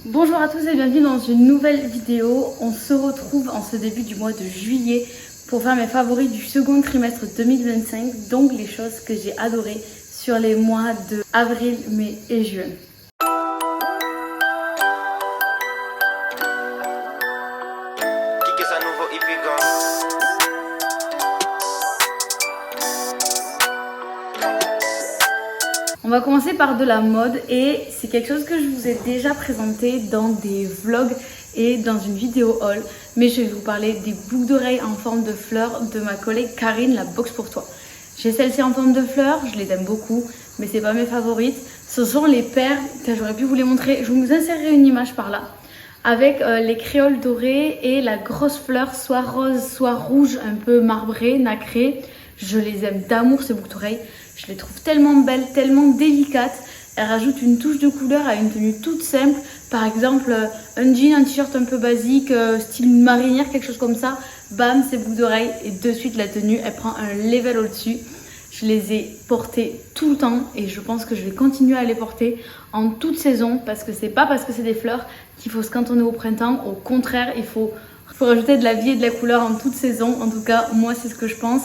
Bonjour à tous et bienvenue dans une nouvelle vidéo. On se retrouve en ce début du mois de juillet pour faire mes favoris du second trimestre 2025, donc les choses que j'ai adorées sur les mois de avril, mai et juin. On va commencer par de la mode et c'est quelque chose que je vous ai déjà présenté dans des vlogs et dans une vidéo haul, mais je vais vous parler des boucles d'oreilles en forme de fleurs de ma collègue Karine, la box pour toi. J'ai celle-ci en forme de fleurs, je les aime beaucoup, mais c'est pas mes favorites. Ce sont les perles, j'aurais pu vous les montrer, je vous insérerai une image par là, avec les créoles dorées et la grosse fleur, soit rose, soit rouge, un peu marbrée, nacrée. Je les aime d'amour ces boucles d'oreilles. Je les trouve tellement belles, tellement délicates. Elles rajoutent une touche de couleur à une tenue toute simple. Par exemple, un jean, un t-shirt un peu basique, style marinière, quelque chose comme ça. Bam, ces boucles d'oreilles et de suite la tenue, elle prend un level au-dessus. Je les ai portées tout le temps et je pense que je vais continuer à les porter en toute saison parce que c'est pas parce que c'est des fleurs qu'il faut se cantonner au printemps. Au contraire, il faut rajouter de la vie et de la couleur en toute saison. En tout cas, moi, c'est ce que je pense.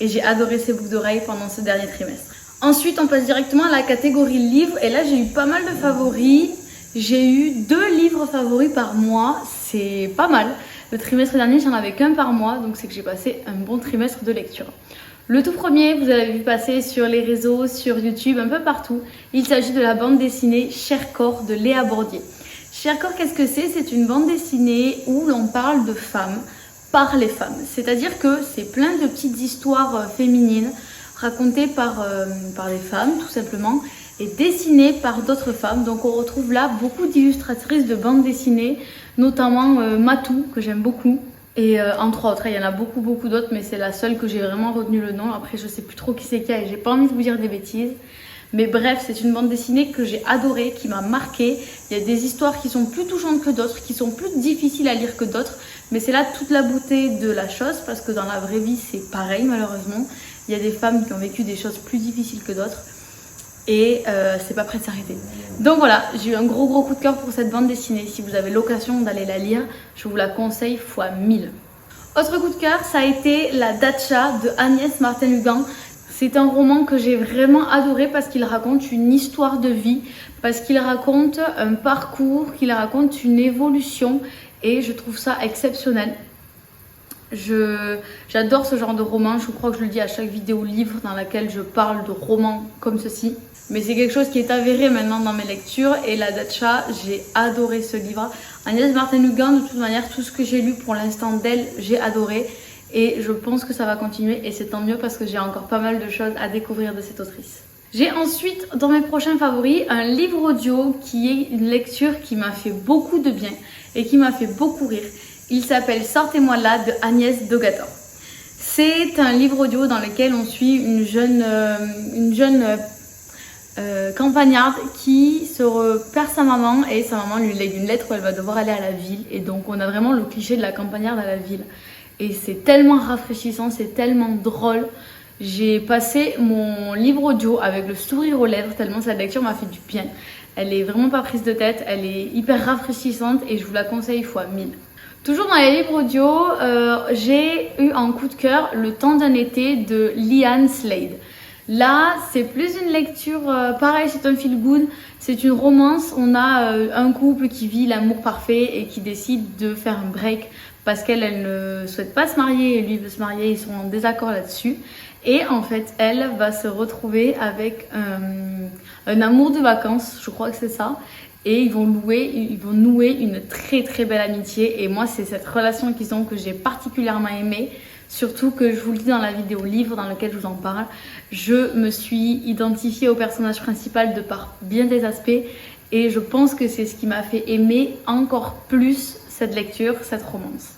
Et j'ai adoré ces boucles d'oreilles pendant ce dernier trimestre. Ensuite, on passe directement à la catégorie livres. Et là, j'ai eu pas mal de favoris. J'ai eu 2 livres favoris par mois. C'est pas mal. Le trimestre dernier, j'en avais qu'un par mois. Donc, c'est que j'ai passé un bon trimestre de lecture. Le tout premier, vous avez vu passer sur les réseaux, sur YouTube, un peu partout. Il s'agit de la bande dessinée Cher Corps de Léa Bordier. Cher Corps, qu'est-ce que c'est? C'est une bande dessinée où l'on parle de femmes par les femmes. C'est-à-dire que c'est plein de petites histoires féminines racontées par les femmes, tout simplement, et dessinées par d'autres femmes. Donc on retrouve là beaucoup d'illustratrices de bandes dessinées, notamment Matou, que j'aime beaucoup. Et entre autres, il y en a beaucoup d'autres, mais c'est la seule que j'ai vraiment retenu le nom. Après, je sais plus trop qui c'est qui et j'ai pas envie de vous dire des bêtises. Mais bref, c'est une bande dessinée que j'ai adorée, qui m'a marquée. Il y a des histoires qui sont plus touchantes que d'autres, qui sont plus difficiles à lire que d'autres. Mais c'est là toute la beauté de la chose, parce que dans la vraie vie, c'est pareil malheureusement. Il y a des femmes qui ont vécu des choses plus difficiles que d'autres. Et c'est pas prêt de s'arrêter. Donc voilà, j'ai eu un gros coup de cœur pour cette bande dessinée. Si vous avez l'occasion d'aller la lire, je vous la conseille fois 1000. Autre coup de cœur, ça a été La Datcha de Agnès Martin-Lugan. C'est un roman que j'ai vraiment adoré parce qu'il raconte une histoire de vie, parce qu'il raconte un parcours, qu'il raconte une évolution et je trouve ça exceptionnel. J'adore ce genre de roman, je crois que je le dis à chaque vidéo livre dans laquelle je parle de romans comme ceci. Mais c'est quelque chose qui est avéré maintenant dans mes lectures et La Datcha, j'ai adoré ce livre. Agnès Martin-Lugan, de toute manière, tout ce que j'ai lu pour l'instant d'elle, j'ai adoré. Et je pense que ça va continuer et c'est tant mieux parce que j'ai encore pas mal de choses à découvrir de cette autrice. J'ai ensuite dans mes prochains favoris un livre audio qui est une lecture qui m'a fait beaucoup de bien et qui m'a fait beaucoup rire. Il s'appelle Sortez-moi là de Agnès Dogatan. C'est un livre audio dans lequel on suit une jeune campagnarde qui perd sa maman et sa maman lui lègue une lettre où elle va devoir aller à la ville. Et donc on a vraiment le cliché de la campagnarde à la ville. Et c'est tellement rafraîchissant, c'est tellement drôle. J'ai passé mon livre audio avec le sourire aux lèvres tellement cette lecture m'a fait du bien. Elle est vraiment pas prise de tête, elle est hyper rafraîchissante et je vous la conseille fois 1000. Toujours dans les livres audio, j'ai eu en coup de cœur Le temps d'un été de Liane Slade. Là, c'est plus une lecture, pareil, c'est un feel good, c'est une romance. On a un couple qui vit l'amour parfait et qui décide de faire un break parce qu'elle ne souhaite pas se marier et lui veut se marier, ils sont en désaccord là-dessus. Et en fait, elle va se retrouver avec un amour de vacances, je crois que c'est ça. Et ils vont nouer une très belle amitié. Et moi, c'est cette relation qu'ils ont que j'ai particulièrement aimée. Surtout que je vous le dis dans la vidéo livre dans laquelle je vous en parle, je me suis identifiée au personnage principal de par bien des aspects. Et je pense que c'est ce qui m'a fait aimer encore plus cette lecture, cette romance.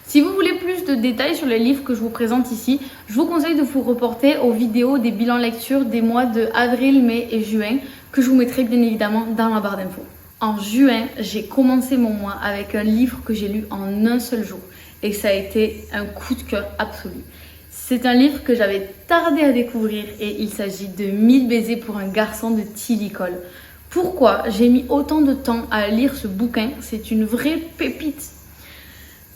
Si vous voulez plus de détails sur les livres que je vous présente ici, je vous conseille de vous reporter aux vidéos des bilans lecture des mois de avril, mai et juin que je vous mettrai bien évidemment dans la barre d'infos. En juin, j'ai commencé mon mois avec un livre que j'ai lu en un seul jour et ça a été un coup de cœur absolu. C'est un livre que j'avais tardé à découvrir et il s'agit de 1000 baisers pour un garçon de Tilly Cole. Pourquoi j'ai mis autant de temps à lire ce bouquin? C'est une vraie pépite.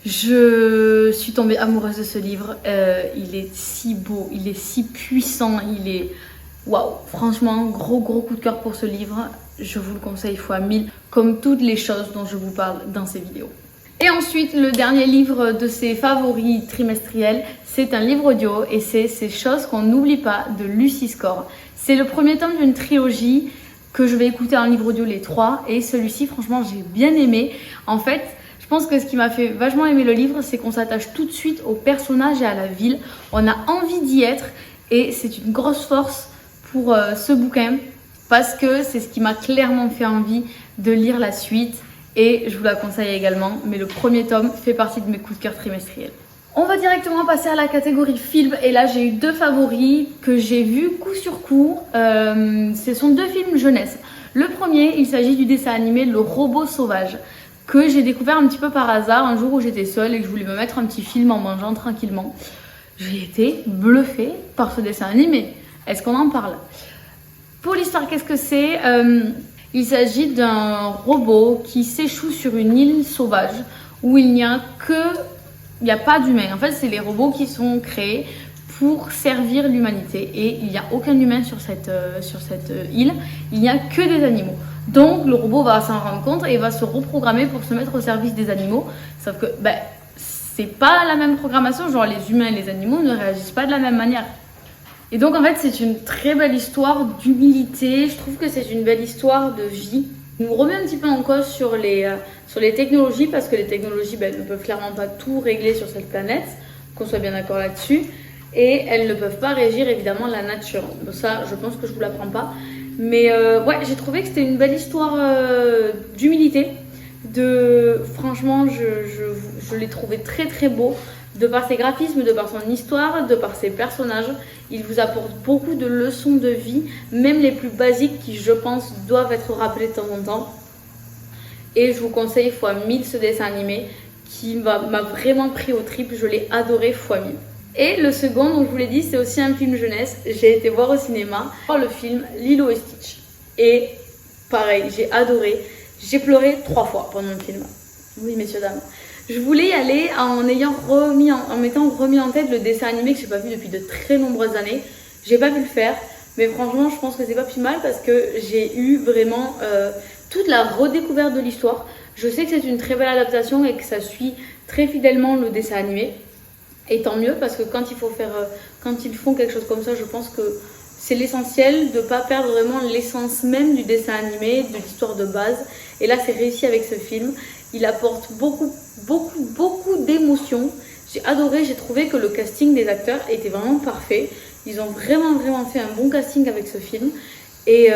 Je suis tombée amoureuse de ce livre. Il est si beau, il est si puissant, il est... Waouh! Franchement, gros coup de cœur pour ce livre. Je vous le conseille fois 1000, comme toutes les choses dont je vous parle dans ces vidéos. Et ensuite, le dernier livre de ces favoris trimestriels, c'est un livre audio et c'est Ces choses qu'on n'oublie pas de Lucie Score. C'est le premier tome d'une trilogie que je vais écouter en livre audio les 3 et celui-ci, franchement, j'ai bien aimé. En fait, je pense que ce qui m'a fait vachement aimer le livre, c'est qu'on s'attache tout de suite aux personnages et à la ville. On a envie d'y être et c'est une grosse force pour ce bouquin parce que c'est ce qui m'a clairement fait envie de lire la suite et je vous la conseille également. Mais le premier tome fait partie de mes coups de cœur trimestriels. On va directement passer à la catégorie film et là j'ai eu 2 favoris que j'ai vus coup sur coup. Ce sont 2 films jeunesse. Le premier, il s'agit du dessin animé Le Robot Sauvage que j'ai découvert un petit peu par hasard un jour où j'étais seule et que je voulais me mettre un petit film en mangeant tranquillement. J'ai été bluffée par ce dessin animé. Est-ce qu'on en parle? Pour l'histoire, qu'est-ce que c'est? Il s'agit d'un robot qui s'échoue sur une île sauvage où il n'y a pas d'humains. En fait, c'est les robots qui sont créés pour servir l'humanité et il n'y a aucun humain sur cette île. Il n'y a que des animaux. Donc, le robot va s'en rendre compte et va se reprogrammer pour se mettre au service des animaux. Sauf que, c'est pas la même programmation. Genre, les humains et les animaux ne réagissent pas de la même manière. Et donc, en fait, c'est une très belle histoire d'humilité. Je trouve que c'est une belle histoire de vie. Il nous remet un petit peu en cause sur les technologies parce que les technologies ne peuvent clairement pas tout régler sur cette planète, qu'on soit bien d'accord là-dessus. Et elles ne peuvent pas régir évidemment la nature. Donc ça, je pense que je ne vous l'apprends pas. Mais ouais, j'ai trouvé que c'était une belle histoire d'humilité. Franchement, je l'ai trouvé très beau. De par ses graphismes, de par son histoire, de par ses personnages, il vous apporte beaucoup de leçons de vie, même les plus basiques qui, je pense, doivent être rappelées de temps en temps. Et je vous conseille fois 1000 ce dessin animé qui m'a vraiment pris au tripes, je l'ai adoré fois 1000. Et le second, donc je vous l'ai dit, c'est aussi un film jeunesse. J'ai été voir au cinéma le film Lilo et Stitch. Et pareil, j'ai adoré. J'ai pleuré 3 fois pendant le film. Oui, messieurs, dames. Je voulais y aller en m'étant remis en tête le dessin animé que je n'ai pas vu depuis de très nombreuses années. J'ai pas pu le faire, mais franchement, je pense que c'est pas plus mal parce que j'ai eu vraiment toute la redécouverte de l'histoire. Je sais que c'est une très belle adaptation et que ça suit très fidèlement le dessin animé. Et tant mieux parce que quand ils font quelque chose comme ça, je pense que c'est l'essentiel de ne pas perdre vraiment l'essence même du dessin animé, de l'histoire de base. Et là, c'est réussi avec ce film. Il apporte beaucoup d'émotions. J'ai adoré, j'ai trouvé que le casting des acteurs était vraiment parfait. Ils ont vraiment fait un bon casting avec ce film. Et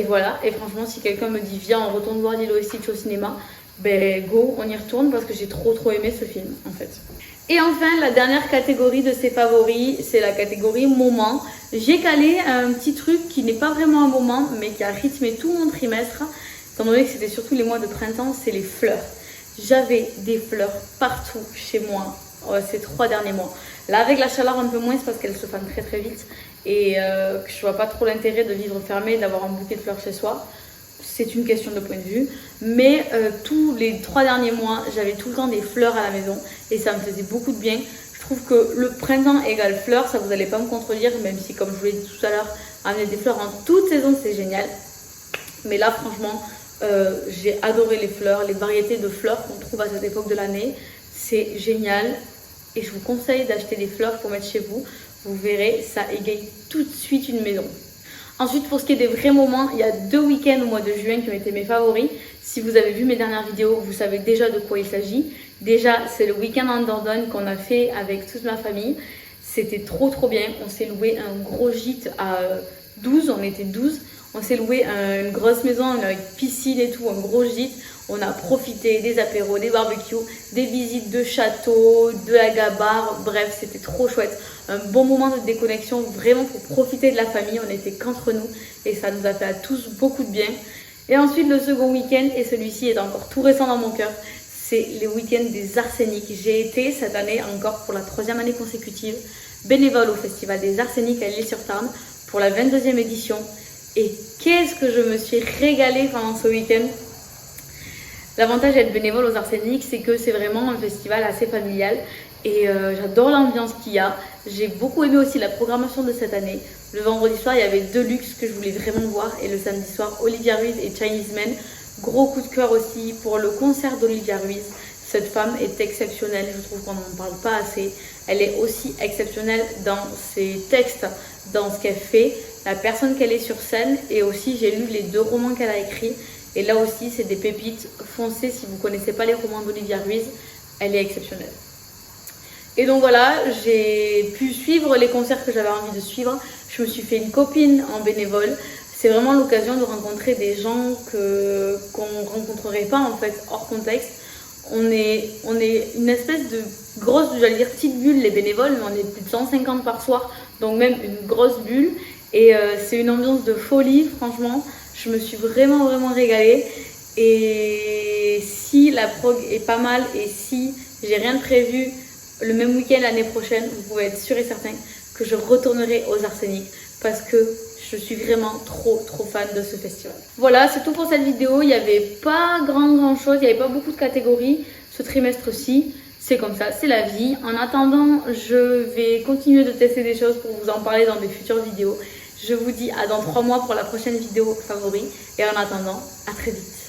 voilà, et franchement, si quelqu'un me dit viens, on retourne voir Lilo et Stitch au cinéma, go, on y retourne parce que j'ai trop aimé ce film en fait. Et enfin, la dernière catégorie de ces favoris, c'est la catégorie moment. J'ai calé un petit truc qui n'est pas vraiment un moment, mais qui a rythmé tout mon trimestre. Étant donné que c'était surtout les mois de printemps, c'est les fleurs. J'avais des fleurs partout chez moi ces 3 derniers mois. Là, avec la chaleur un peu moins, c'est parce qu'elles se fanent très vite. Et que je vois pas trop l'intérêt de vivre fermé, d'avoir un bouquet de fleurs chez soi. C'est une question de point de vue. Mais tous les 3 derniers mois, j'avais tout le temps des fleurs à la maison. Et ça me faisait beaucoup de bien. Je trouve que le printemps égale fleurs, ça vous allez pas me contredire. Même si, comme je vous l'ai dit tout à l'heure, amener des fleurs en toute saison, c'est génial. Mais là, franchement, j'ai adoré les fleurs, les variétés de fleurs qu'on trouve à cette époque de l'année. C'est génial. Et je vous conseille d'acheter des fleurs pour mettre chez vous. Vous verrez, ça égaye tout de suite une maison. Ensuite, pour ce qui est des vrais moments, il y a 2 week-ends au mois de juin qui ont été mes favoris. Si vous avez vu mes dernières vidéos, vous savez déjà de quoi il s'agit. Déjà, c'est le week-end en Dordogne qu'on a fait avec toute ma famille. C'était trop bien. On s'est loué un gros gîte à 12, on était 12. On s'est loué une grosse maison avec piscine et tout, un gros gîte. On a profité des apéros, des barbecues, des visites de châteaux, de la gabarre. Bref, c'était trop chouette. Un bon moment de déconnexion, vraiment pour profiter de la famille. On n'était qu'entre nous et ça nous a fait à tous beaucoup de bien. Et ensuite, le second week-end, et celui-ci est encore tout récent dans mon cœur, c'est les week-ends des Arséniques. J'ai été cette année encore pour la 3e année consécutive bénévole au Festival des Arséniques à l'Île-sur-Tarn pour la 22e édition. Et qu'est-ce que je me suis régalée pendant ce week-end. L'avantage d'être bénévole aux Arsenics, c'est que c'est vraiment un festival assez familial et j'adore l'ambiance qu'il y a. J'ai beaucoup aimé aussi la programmation de cette année. Le vendredi soir, il y avait Deluxe que je voulais vraiment voir et le samedi soir, Olivia Ruiz et Chinese Men. Gros coup de cœur aussi pour le concert d'Olivia Ruiz. Cette femme est exceptionnelle, je trouve qu'on n'en parle pas assez. Elle est aussi exceptionnelle dans ses textes, dans ce qu'elle fait, la personne qu'elle est sur scène et aussi j'ai lu les 2 romans qu'elle a écrits. Et là aussi, c'est des pépites. Foncez si vous ne connaissez pas les romans d'Olivia Ruiz, elle est exceptionnelle. Et donc voilà, j'ai pu suivre les concerts que j'avais envie de suivre. Je me suis fait une copine en bénévole. C'est vraiment l'occasion de rencontrer des gens qu'on ne rencontrerait pas en fait hors contexte. On est une espèce de grosse, j'allais dire petite bulle les bénévoles, mais on est plus de 150 par soir, donc même une grosse bulle. Et c'est une ambiance de folie, franchement. Je me suis vraiment régalée. Et si la prog est pas mal et si j'ai rien de prévu le même week-end l'année prochaine, vous pouvez être sûr et certain que je retournerai aux Arsenics parce que je suis vraiment trop fan de ce festival. Voilà, c'est tout pour cette vidéo. Il n'y avait pas grand chose, il n'y avait pas beaucoup de catégories ce trimestre-ci. C'est comme ça, c'est la vie. En attendant, je vais continuer de tester des choses pour vous en parler dans des futures vidéos. Je vous dis à dans 3 mois pour la prochaine vidéo favori. Et en attendant, à très vite.